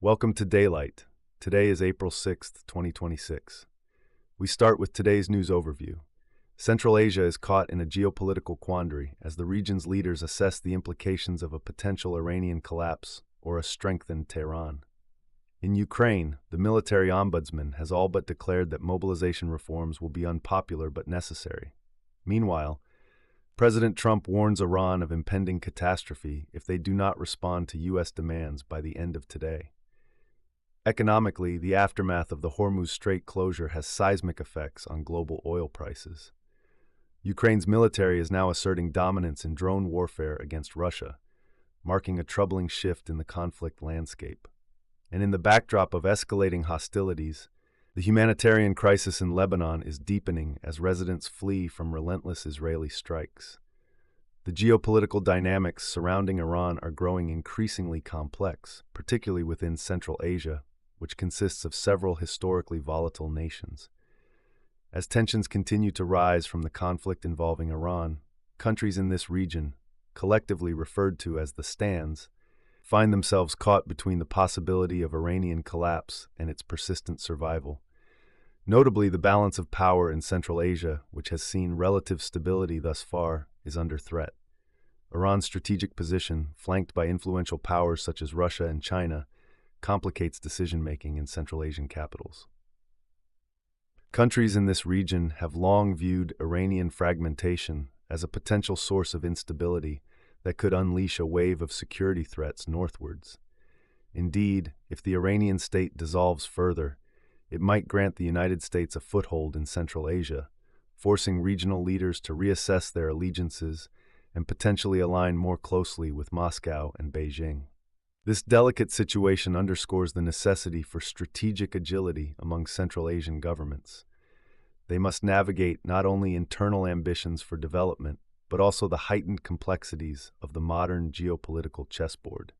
Welcome to Daylight. Today is April 6th, 2026. We start with today's news overview. Central Asia is caught in a geopolitical quandary as the region's leaders assess the implications of a potential Iranian collapse or a strengthened Tehran. In Ukraine, the military ombudsman has all but declared that mobilization reforms will be unpopular but necessary. Meanwhile, President Trump warns Iran of impending catastrophe if they do not respond to U.S. demands by the end of today. Economically, the aftermath of the Hormuz Strait closure has seismic effects on global oil prices. Ukraine's military is now asserting dominance in drone warfare against Russia, marking a troubling shift in the conflict landscape. And in the backdrop of escalating hostilities, the humanitarian crisis in Lebanon is deepening as residents flee from relentless Israeli strikes. The geopolitical dynamics surrounding Iran are growing increasingly complex, particularly within Central Asia, which consists of several historically volatile nations. As tensions continue to rise from the conflict involving Iran, countries in this region, collectively referred to as the Stands, find themselves caught between the possibility of Iranian collapse and its persistent survival. Notably, the balance of power in Central Asia, which has seen relative stability thus far, is under threat. Iran's strategic position, flanked by influential powers such as Russia and China, complicates decision-making in Central Asian capitals. Countries in this region have long viewed Iranian fragmentation as a potential source of instability that could unleash a wave of security threats northwards. Indeed, if the Iranian state dissolves further, it might grant the United States a foothold in Central Asia, forcing regional leaders to reassess their allegiances and potentially align more closely with Moscow and Beijing. This delicate situation underscores the necessity for strategic agility among Central Asian governments. They must navigate not only internal ambitions for development, but also the heightened complexities of the modern geopolitical chessboard.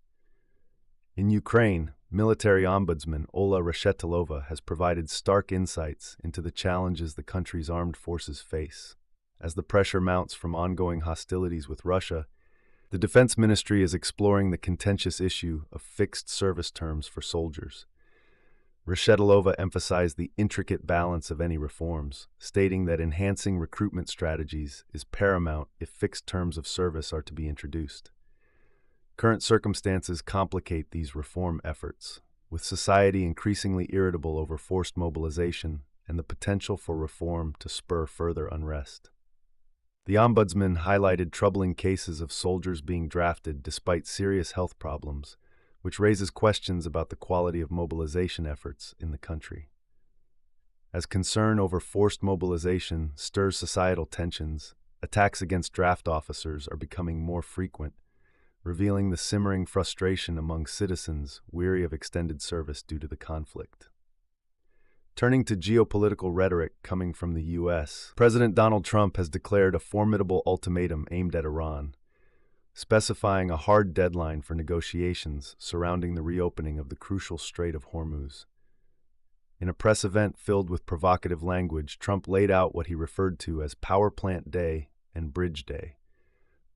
In Ukraine, military ombudsman Ola Reshetilova has provided stark insights into the challenges the country's armed forces face. As the pressure mounts from ongoing hostilities with Russia, the Defense Ministry is exploring the contentious issue of fixed service terms for soldiers. Reshetilova emphasized the intricate balance of any reforms, stating that enhancing recruitment strategies is paramount if fixed terms of service are to be introduced. Current circumstances complicate these reform efforts, with society increasingly irritable over forced mobilization and the potential for reform to spur further unrest. The ombudsman highlighted troubling cases of soldiers being drafted despite serious health problems, which raises questions about the quality of mobilization efforts in the country. As concern over forced mobilization stirs societal tensions, attacks against draft officers are becoming more frequent, revealing the simmering frustration among citizens weary of extended service due to the conflict. Turning to geopolitical rhetoric coming from the U.S., President Donald Trump has declared a formidable ultimatum aimed at Iran, specifying a hard deadline for negotiations surrounding the reopening of the crucial Strait of Hormuz. In a press event filled with provocative language, Trump laid out what he referred to as Power Plant Day and Bridge Day,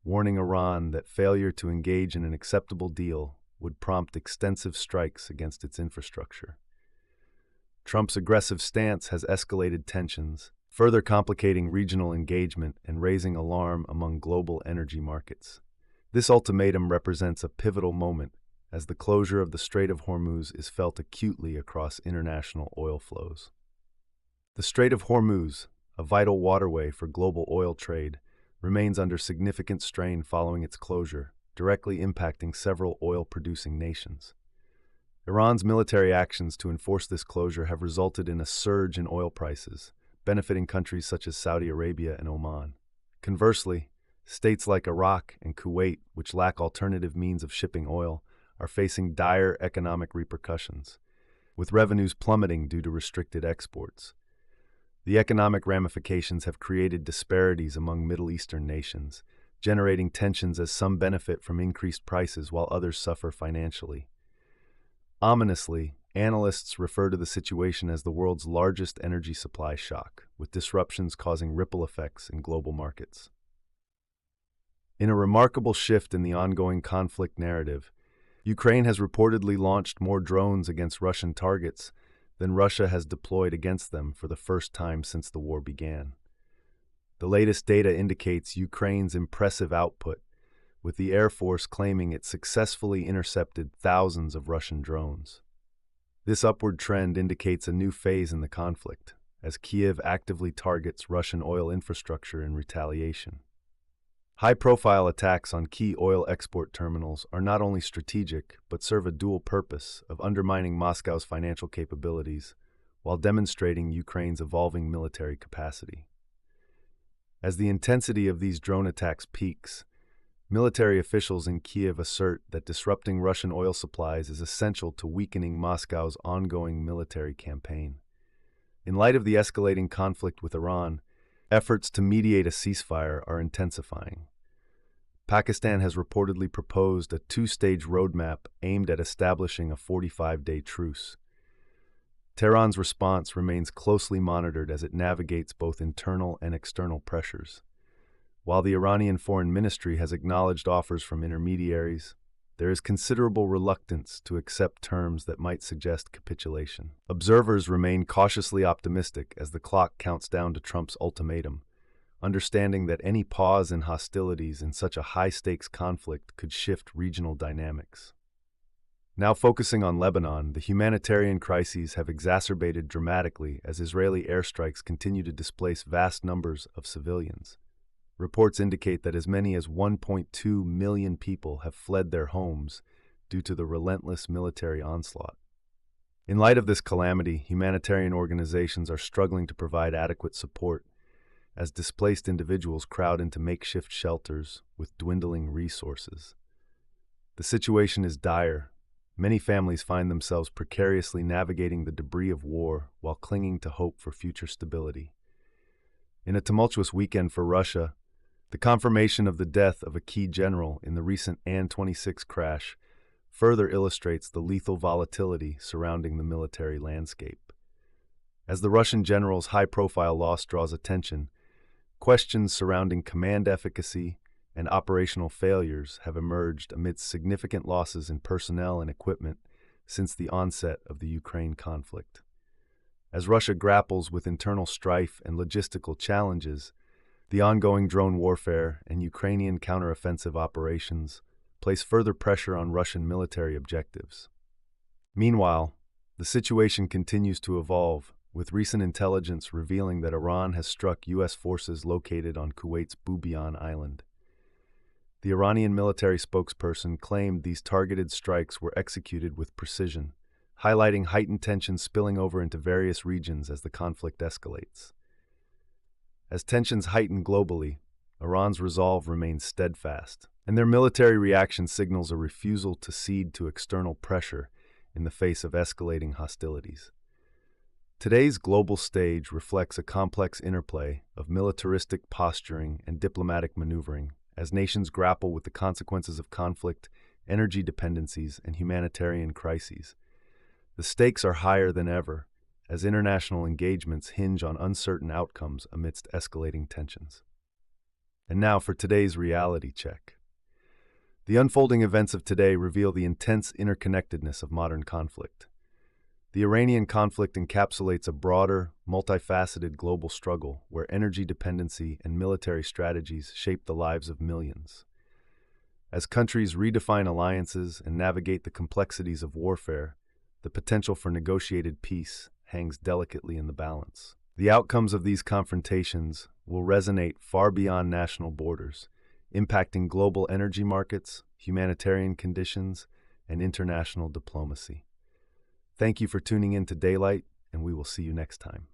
warning Iran that failure to engage in an acceptable deal would prompt extensive strikes against its infrastructure. Trump's aggressive stance has escalated tensions, further complicating regional engagement and raising alarm among global energy markets. This ultimatum represents a pivotal moment as the closure of the Strait of Hormuz is felt acutely across international oil flows. The Strait of Hormuz, a vital waterway for global oil trade, remains under significant strain following its closure, directly impacting several oil-producing nations. Iran's military actions to enforce this closure have resulted in a surge in oil prices, benefiting countries such as Saudi Arabia and Oman. Conversely, states like Iraq and Kuwait, which lack alternative means of shipping oil, are facing dire economic repercussions, with revenues plummeting due to restricted exports. The economic ramifications have created disparities among Middle Eastern nations, generating tensions as some benefit from increased prices while others suffer financially. Ominously, analysts refer to the situation as the world's largest energy supply shock, with disruptions causing ripple effects in global markets. In a remarkable shift in the ongoing conflict narrative, Ukraine has reportedly launched more drones against Russian targets than Russia has deployed against them for the first time since the war began. The latest data indicates Ukraine's impressive output, with the Air Force claiming it successfully intercepted thousands of Russian drones. This upward trend indicates a new phase in the conflict, as Kyiv actively targets Russian oil infrastructure in retaliation. High-profile attacks on key oil export terminals are not only strategic, but serve a dual purpose of undermining Moscow's financial capabilities while demonstrating Ukraine's evolving military capacity. As the intensity of these drone attacks peaks, military officials in Kyiv assert that disrupting Russian oil supplies is essential to weakening Moscow's ongoing military campaign. In light of the escalating conflict with Iran, efforts to mediate a ceasefire are intensifying. Pakistan has reportedly proposed a two-stage roadmap aimed at establishing a 45-day truce. Tehran's response remains closely monitored as it navigates both internal and external pressures. While the Iranian Foreign Ministry has acknowledged offers from intermediaries, there is considerable reluctance to accept terms that might suggest capitulation. Observers remain cautiously optimistic as the clock counts down to Trump's ultimatum, understanding that any pause in hostilities in such a high-stakes conflict could shift regional dynamics. Now focusing on Lebanon, the humanitarian crises have exacerbated dramatically as Israeli airstrikes continue to displace vast numbers of civilians. Reports indicate that as many as 1.2 million people have fled their homes due to the relentless military onslaught. In light of this calamity, humanitarian organizations are struggling to provide adequate support as displaced individuals crowd into makeshift shelters with dwindling resources. The situation is dire. Many families find themselves precariously navigating the debris of war while clinging to hope for future stability. In a tumultuous weekend for Russia, the confirmation of the death of a key general in the recent An-26 crash further illustrates the lethal volatility surrounding the military landscape. As the Russian general's high-profile loss draws attention, questions surrounding command efficacy and operational failures have emerged amidst significant losses in personnel and equipment since the onset of the Ukraine conflict. As Russia grapples with internal strife and logistical challenges, the ongoing drone warfare and Ukrainian counteroffensive operations place further pressure on Russian military objectives. Meanwhile, the situation continues to evolve, with recent intelligence revealing that Iran has struck U.S. forces located on Kuwait's Bubiyan Island. The Iranian military spokesperson claimed these targeted strikes were executed with precision, highlighting heightened tensions spilling over into various regions as the conflict escalates. As tensions heighten globally, Iran's resolve remains steadfast, and their military reaction signals a refusal to cede to external pressure in the face of escalating hostilities. Today's global stage reflects a complex interplay of militaristic posturing and diplomatic maneuvering as nations grapple with the consequences of conflict, energy dependencies, and humanitarian crises. The stakes are higher than ever, as international engagements hinge on uncertain outcomes amidst escalating tensions. And now for today's reality check. The unfolding events of today reveal the intense interconnectedness of modern conflict. The Iranian conflict encapsulates a broader, multifaceted global struggle where energy dependency and military strategies shape the lives of millions. As countries redefine alliances and navigate the complexities of warfare, the potential for negotiated peace hangs delicately in the balance. The outcomes of these confrontations will resonate far beyond national borders, impacting global energy markets, humanitarian conditions, and international diplomacy. Thank you for tuning in to Daylight, and we will see you next time.